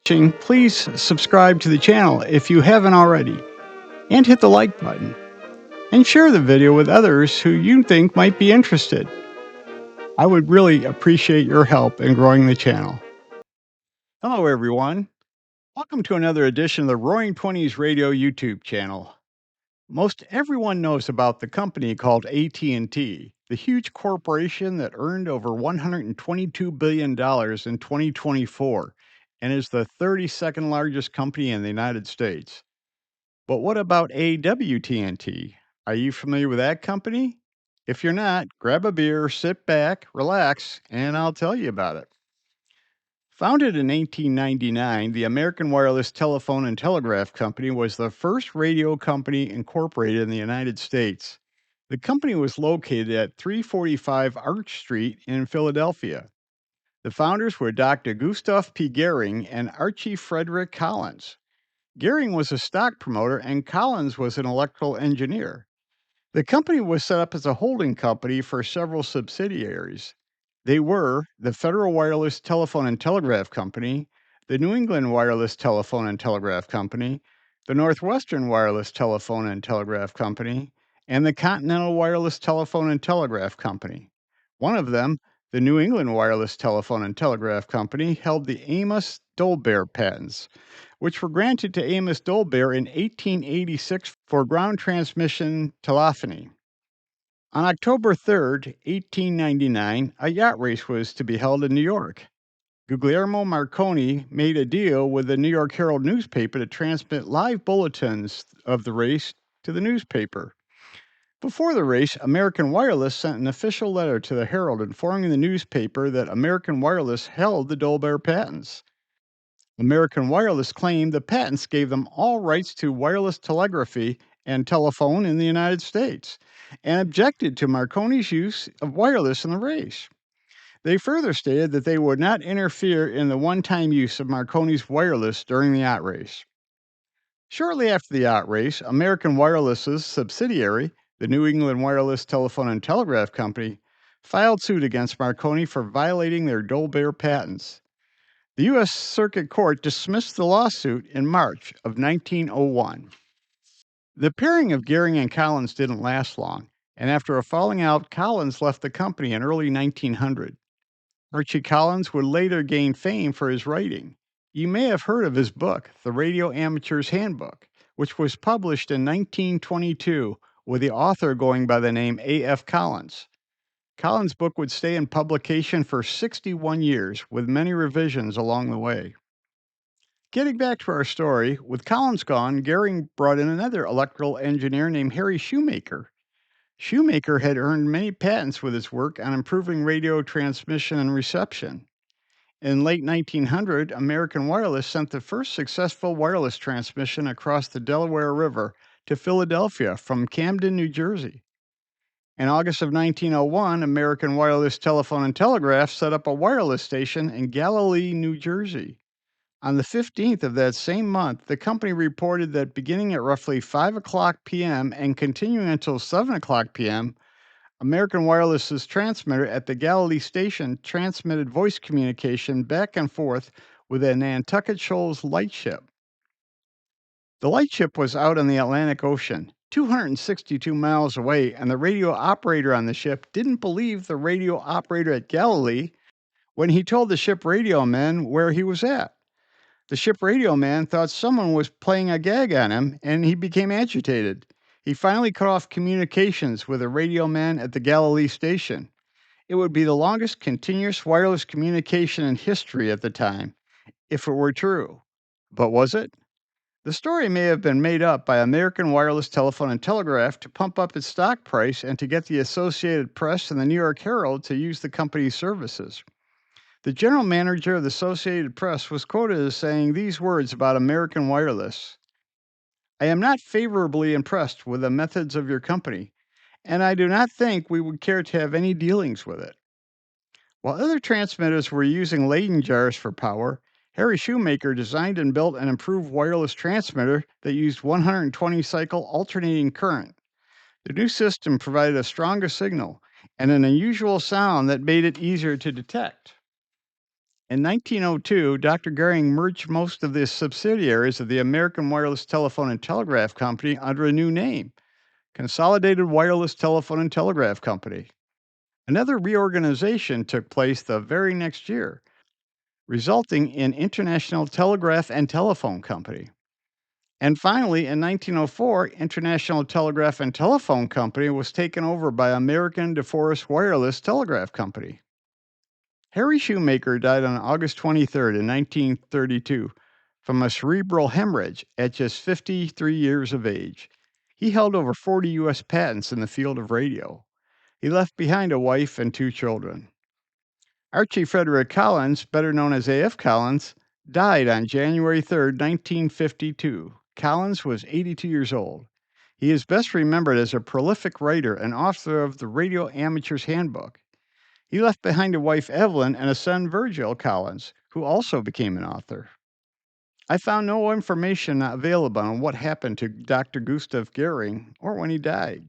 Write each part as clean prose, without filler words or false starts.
Please subscribe to the channel if you haven't already, and hit the like button, and share the video with others who you think might be interested. I would really appreciate your help in growing the channel. Hello, everyone. Welcome to another edition of the Roaring Twenties Radio YouTube channel. Most everyone knows about the company called AT&T, the huge corporation that earned over $122 billion in 2024 and is the 32nd largest company in the United States. But what about AWT&T? Are you familiar with that company? If you're not, grab a beer, sit back, relax, and I'll tell you about it. Founded in 1899, the American Wireless Telephone and Telegraph Company was the first radio company incorporated in the United States. The company was located at 345 Arch Street in Philadelphia. The founders were Dr. Gustav P. Gehring and Archie Frederick Collins. Gehring was a stock promoter and Collins was an electrical engineer. The company was set up as a holding company for several subsidiaries. They were the Federal Wireless Telephone and Telegraph Company, the New England Wireless Telephone and Telegraph Company, the Northwestern Wireless Telephone and Telegraph Company, and the Continental Wireless Telephone and Telegraph Company. One of them, the New England Wireless Telephone and Telegraph Company, held the Amos Dolbear patents, which were granted to Amos Dolbear in 1886 for ground transmission telephony. On October 3rd, 1899, a yacht race was to be held in New York. Guglielmo Marconi made a deal with the New York Herald newspaper to transmit live bulletins of the race to the newspaper. Before the race, American Wireless sent an official letter to the Herald informing the newspaper that American Wireless held the Dolbear patents. American Wireless claimed the patents gave them all rights to wireless telegraphy and telephone in the United States, and objected to Marconi's use of wireless in the race. They further stated that they would not interfere in the one-time use of Marconi's wireless during the yacht race. Shortly after the yacht race, American Wireless's subsidiary, the New England Wireless Telephone and Telegraph Company, filed suit against Marconi for violating their Dolbear patents. The U.S. Circuit Court dismissed the lawsuit in March of 1901. The pairing of Gehring and Collins didn't last long, and after a falling out, Collins left the company in early 1900. Archie Collins would later gain fame for his writing. You may have heard of his book, The Radio Amateur's Handbook, which was published in 1922 with the author going by the name A.F. Collins. Collins' book would stay in publication for 61 years, with many revisions along the way. Getting back to our story, with Collins gone, Gehring brought in another electrical engineer named Harry Shoemaker. Shoemaker had earned many patents with his work on improving radio transmission and reception. In late 1900, American Wireless sent the first successful wireless transmission across the Delaware River to Philadelphia from Camden, New Jersey. In August of 1901, American Wireless Telephone and Telegraph set up a wireless station in Galilee, New Jersey. On the 15th of that same month, the company reported that beginning at roughly 5 o'clock p.m. and continuing until 7 o'clock p.m., American Wireless's transmitter at the Galilee station transmitted voice communication back and forth with a Nantucket Shoals lightship. The lightship was out in the Atlantic Ocean, 262 miles away, and the radio operator on the ship didn't believe the radio operator at Galilee when he told the ship radio man where he was at. The ship radio man thought someone was playing a gag on him, and he became agitated. He finally cut off communications with the radio man at the Galilee station. It would be the longest continuous wireless communication in history at the time, if it were true. But was it? The story may have been made up by American Wireless Telephone and Telegraph to pump up its stock price and to get the Associated Press and the New York Herald to use the company's services. The general manager of the Associated Press was quoted as saying these words about American Wireless: "I am not favorably impressed with the methods of your company, and I do not think we would care to have any dealings with it." While other transmitters were using Leyden jars for power, Harry Shoemaker designed and built an improved wireless transmitter that used 120-cycle alternating current. The new system provided a stronger signal and an unusual sound that made it easier to detect. In 1902, Dr. Goering merged most of the subsidiaries of the American Wireless Telephone and Telegraph Company under a new name, Consolidated Wireless Telephone and Telegraph Company. Another reorganization took place the very next year, resulting in International Telegraph and Telephone Company. And finally, in 1904, International Telegraph and Telephone Company was taken over by American DeForest Wireless Telegraph Company. Harry Shoemaker died on August 23rd in 1932 from a cerebral hemorrhage at just 53 years of age. He held over 40 U.S. patents in the field of radio. He left behind a wife and 2 children. Archie Frederick Collins, better known as A.F. Collins, died on January 3rd, 1952. Collins was 82 years old. He is best remembered as a prolific writer and author of the Radio Amateur's Handbook. He left behind a wife, Evelyn, and a son, Virgil Collins, who also became an author. I found no information available on what happened to Dr. Gustav Goering or when he died.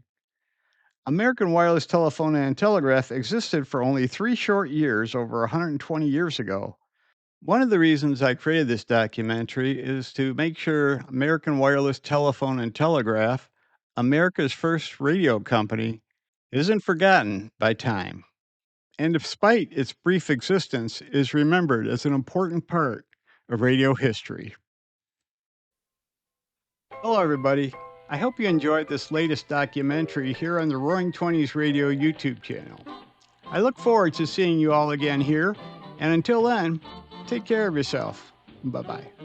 American Wireless Telephone and Telegraph existed for only 3 short years over 120 years ago. One of the reasons I created this documentary is to make sure American Wireless Telephone and Telegraph, America's first radio company, isn't forgotten by time, and despite its brief existence, is remembered as an important part of radio history. Hello, everybody. I hope you enjoyed this latest documentary here on the Roaring Twenties Radio YouTube channel. I look forward to seeing you all again here, and until then, take care of yourself. Bye-bye.